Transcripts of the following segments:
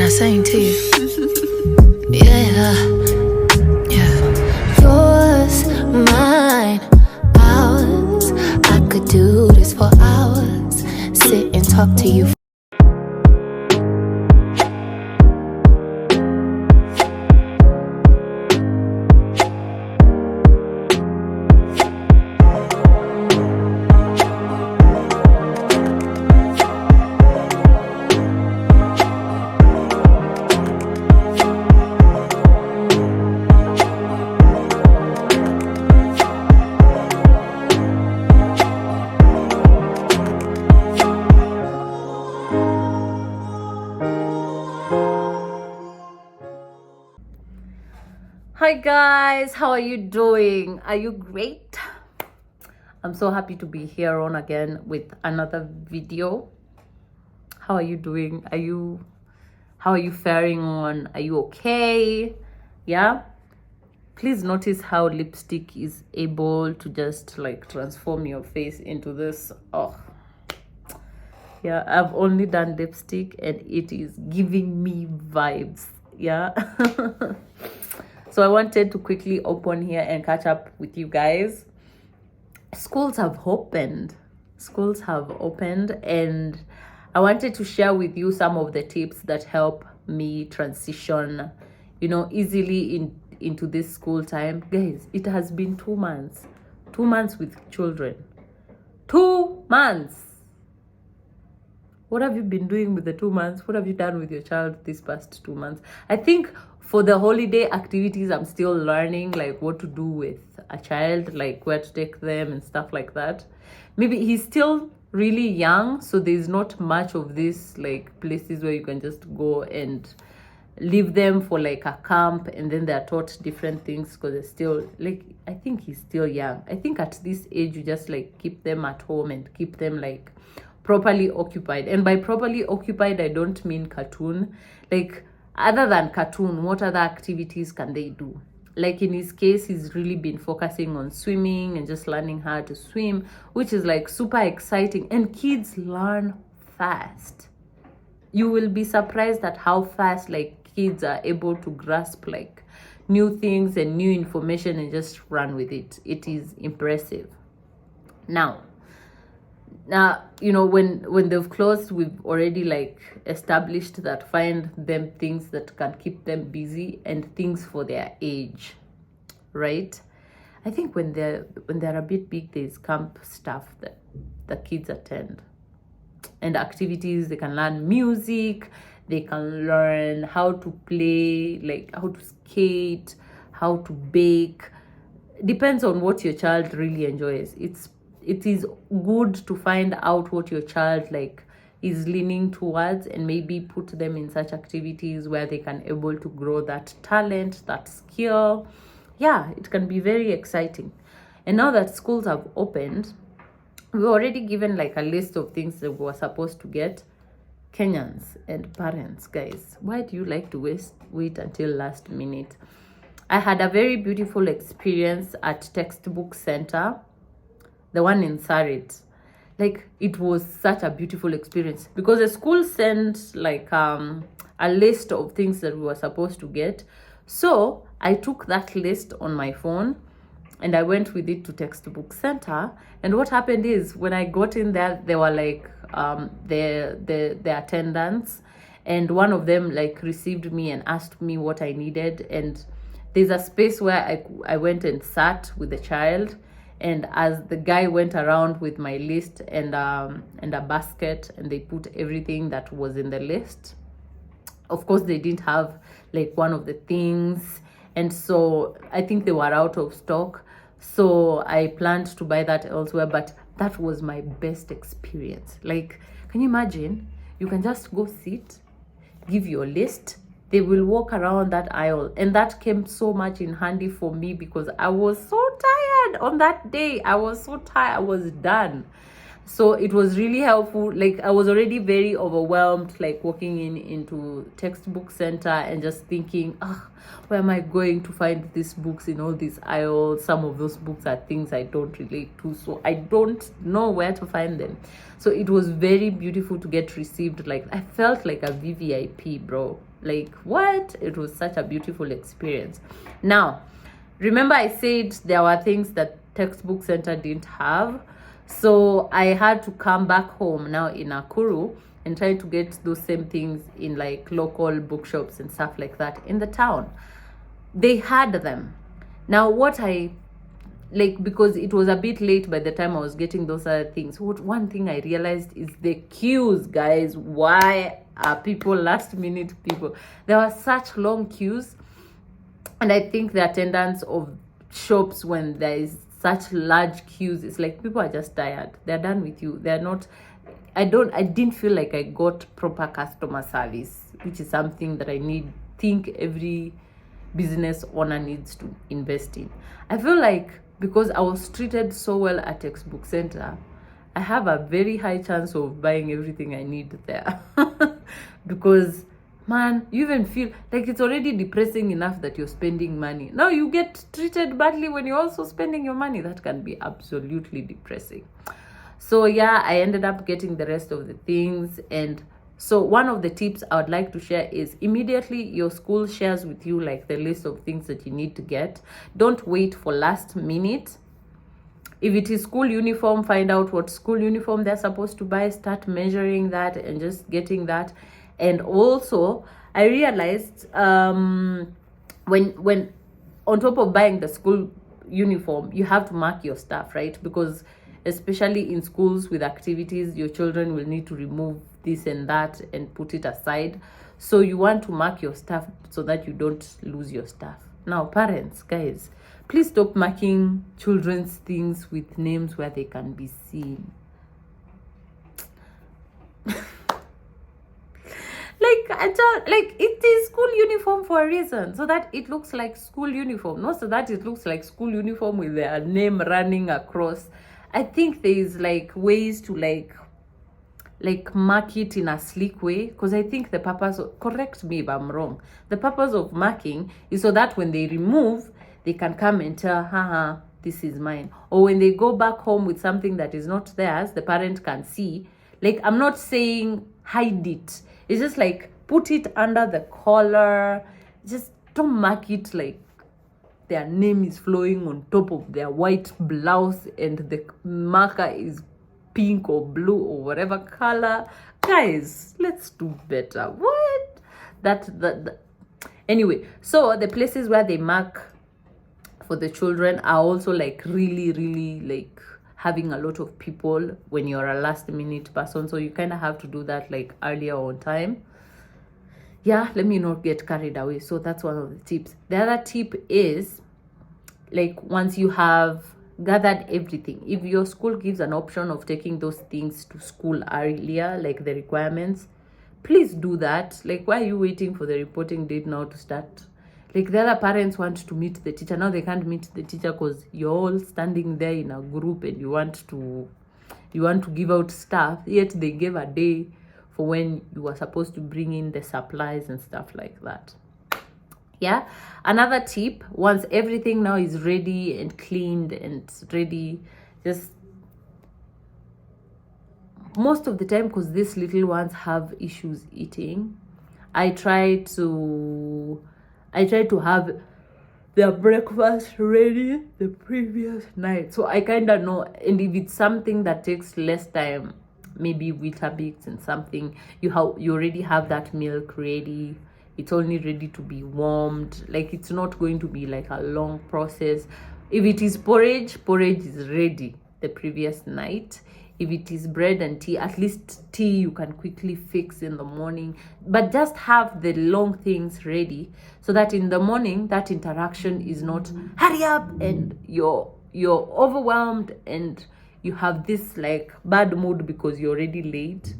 I sing to you. Yeah, yeah. Yours, mine, ours. I could do this for hours. Sit and talk to you. Hi guys, how are you doing? Are you great? I'm so happy to be here on again with another video. How are you doing? How are you faring on? Are you okay? Yeah, please notice how lipstick is able to just like transform your face into this. Oh yeah, I've only done lipstick and it is giving me vibes. Yeah. So I wanted to quickly open here and catch up with you guys. Schools have opened. And I wanted to share with you some of the tips that help me transition, easily into this school time. Guys, it has been 2 months. 2 months with children. 2 months. What have you been doing with the 2 months? What have you done with your child this past 2 months? I think for the holiday activities, I'm still learning like what to do with a child, like where to take them and stuff like that. Maybe he's still really young, so there's not much of this like places where you can just go and leave them for like a camp and then they're taught different things because they're still like, I think he's still young. I think at this age you just like keep them at home and keep them like properly occupied. And by properly occupied, I don't mean cartoon. Like, other than cartoon, what other activities can they do? Like in his case, he's really been focusing on swimming and just learning how to swim, which is like super exciting. And kids learn fast. You will be surprised at how fast like kids are able to grasp like new things and new information and just run with it. It is impressive. Now, when they've closed, we've already like established that find them things that can keep them busy and things for their age, right? I think when they're a bit big, there's camp stuff that the kids attend and activities. They can learn music, they can learn how to play, like how to skate, how to bake. Depends on what your child really enjoys. It is good to find out what your child like is leaning towards and maybe put them in such activities where they can able to grow that talent, that skill. Yeah, it can be very exciting. And now that schools have opened, we've already given like a list of things that we were supposed to get. Kenyans and parents, guys, why do you like to wait until last minute? I had a very beautiful experience at Textbook Center, the one in Sanity. Like, it was such a beautiful experience because the school sent like a list of things that we were supposed to get. So I took that list on my phone and I went with it to Textbook Center. And what happened is when I got in there, they were like the attendants, and one of them like received me and asked me what I needed. And there's a space where I went and sat with the child. And as the guy went around with my list and a basket, and they put everything that was in the list. Of course, they didn't have like one of the things, and so I think they were out of stock. So I planned to buy that elsewhere, but that was my best experience. Like, can you imagine? You can just go sit, give your list. They will walk around that aisle, and that came so much in handy for me because I was so tired on that day. I was so tired. I was done. So it was really helpful. Like, I was already very overwhelmed, like walking into Textbook Center and just thinking, where am I going to find these books in all these aisles? Some of those books are things I don't relate to, so I don't know where to find them. So it was very beautiful to get received. Like, I felt like a VVIP, bro. Like, what? It was such a beautiful experience. Now, remember I said there were things that textbook center didn't have, so I had to come back home now in Nakuru and try to get those same things in like local bookshops and stuff like that in the town. They had them. Now what I like, because it was a bit late by the time I was getting those other things, one thing I realized is the queues, guys. Why are people last minute people? There were such long queues, and I think the attendance of shops when there is such large queues, it's like people are just tired. They're done with you. They're not. I didn't feel like I got proper customer service, which is something that think every business owner needs to invest in. I feel like because I was treated so well at textbook center, I have a very high chance of buying everything I need there. Because man, you even feel like it's already depressing enough that you're spending money. Now you get treated badly when you're also spending your money. That can be absolutely depressing. So yeah, I ended up getting the rest of the things. And so one of the tips I would like to share is immediately your school shares with you like the list of things that you need to get. Don't wait for last minute. If it is school uniform, find out what school uniform they're supposed to buy. Start measuring that and just getting that. And also, I realized when on top of buying the school uniform, you have to mark your stuff, right? Because especially in schools with activities, your children will need to remove this and that and put it aside. So you want to mark your stuff so that you don't lose your stuff. Now, parents, guys, please stop marking children's things with names where they can be seen. Like it is school uniform for a reason, so that it looks like school uniform, not so that it looks like school uniform with their name running across. I think there is like ways to like mark it in a sleek way, because I think the purpose of, correct me if I'm wrong, the purpose of marking is so that when they remove, they can come and tell, haha, this is mine. Or when they go back home with something that is not theirs, the parent can see. Like, I'm not saying hide it. It's just like put it under the collar. Just don't mark it like their name is flowing on top of their white blouse and the marker is pink or blue or whatever color. Guys, let's do better. What? That anyway, so the places where they mark for the children are also like really like having a lot of people when you're a last minute person, so you kind of have to do that like earlier on time. Yeah, let me not get carried away. So that's one of the tips. The other tip is, like, once you have gathered everything, if your school gives an option of taking those things to school earlier, like the requirements, please do that. Like, why are you waiting for the reporting date now to start? Like, the other parents want to meet the teacher. Now they can't meet the teacher because you're all standing there in a group and you want to give out stuff, yet they gave a day for when you were supposed to bring in the supplies and stuff like that. Yeah, another tip, once everything now is ready and cleaned and ready, just most of the time, because these little ones have issues eating, I try to have their breakfast ready the previous night, so I kind of know. And if it's something that takes less time, maybe Weetabix and something, you already have that milk ready. It's only ready to be warmed. Like, it's not going to be like a long process. If it is porridge is ready the previous night. If it is bread and tea, at least tea you can quickly fix in the morning. But just have the long things ready so that in the morning that interaction is not hurry up and you're overwhelmed and you have this like bad mood because you're already late.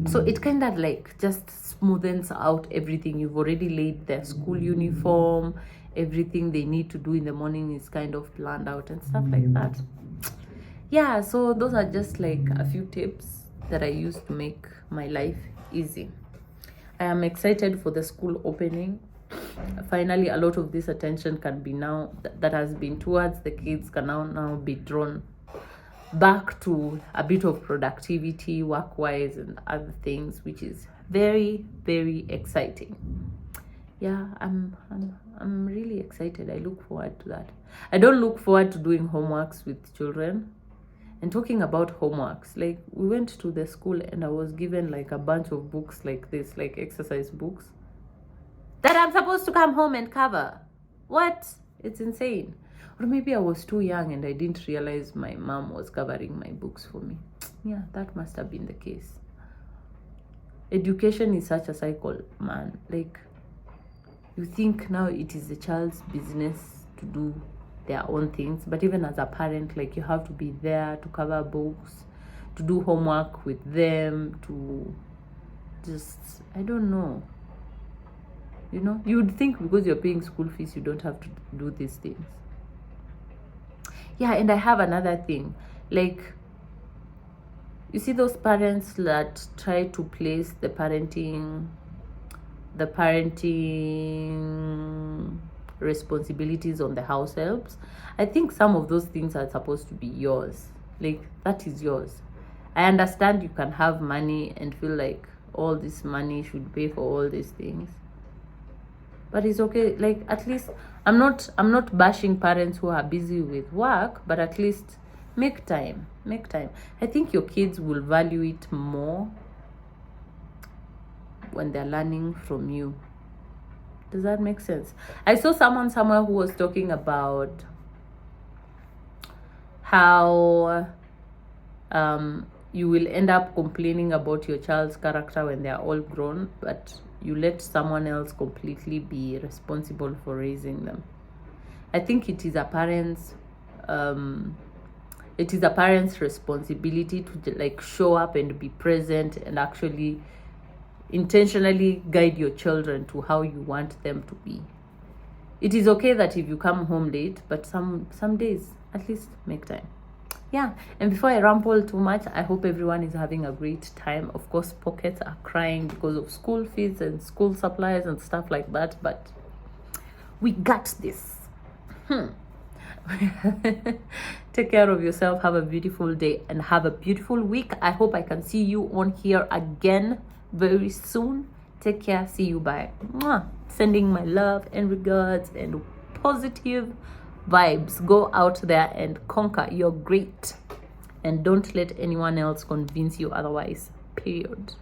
So it kind of like just smoothens out everything. You've already laid their school uniform, everything they need to do in the morning is kind of planned out and stuff like that. Yeah, so those are just like a few tips that I use to make my life easy. I am excited for the school opening. Finally, a lot of this attention can be now that has been towards the kids can now be drawn back to a bit of productivity, work-wise, and other things, which is Very, very exciting. Yeah, I'm really excited. I look forward to that. I don't look forward to doing homeworks with children. And talking about homeworks, like we went to the school and I was given like a bunch of books like this, like exercise books that I'm supposed to come home and cover. What? It's insane. Or maybe I was too young and I didn't realize my mom was covering my books for me. Yeah, that must have been the case. Education is such a cycle, man. Like, you think now it is the child's business to do their own things, but even as a parent, like, you have to be there to cover books, to do homework with them, to just, I don't know. You know, you would think because you're paying school fees, you don't have to do these things. Yeah, and I have another thing. Like, you see those parents that try to place the parenting responsibilities on the house helps. I think some of those things are supposed to be yours. Like, that is yours. I understand you can have money and feel like all this money should pay for all these things, but it's okay. Like, at least I'm not bashing parents who are busy with work, but at least make time. I think your kids will value it more when they're learning from you. Does that make sense? I saw someone somewhere who was talking about how you will end up complaining about your child's character when they are all grown, but you let someone else completely be responsible for raising them. I think it is a parent's responsibility to like show up and be present and actually intentionally guide your children to how you want them to be. It is okay that if you come home late, but some days at least make time. Yeah, and before I ramble too much, I hope everyone is having a great time. Of course, pockets are crying because of school fees and school supplies and stuff like that, but we got this. Take care of yourself. Have a beautiful day and have a beautiful week. I hope I can see you on here again very soon. Take care. See you. Bye. Mwah. Sending my love and regards and positive vibes. Go out there and conquer. You're great, and don't let anyone else convince you otherwise. Period.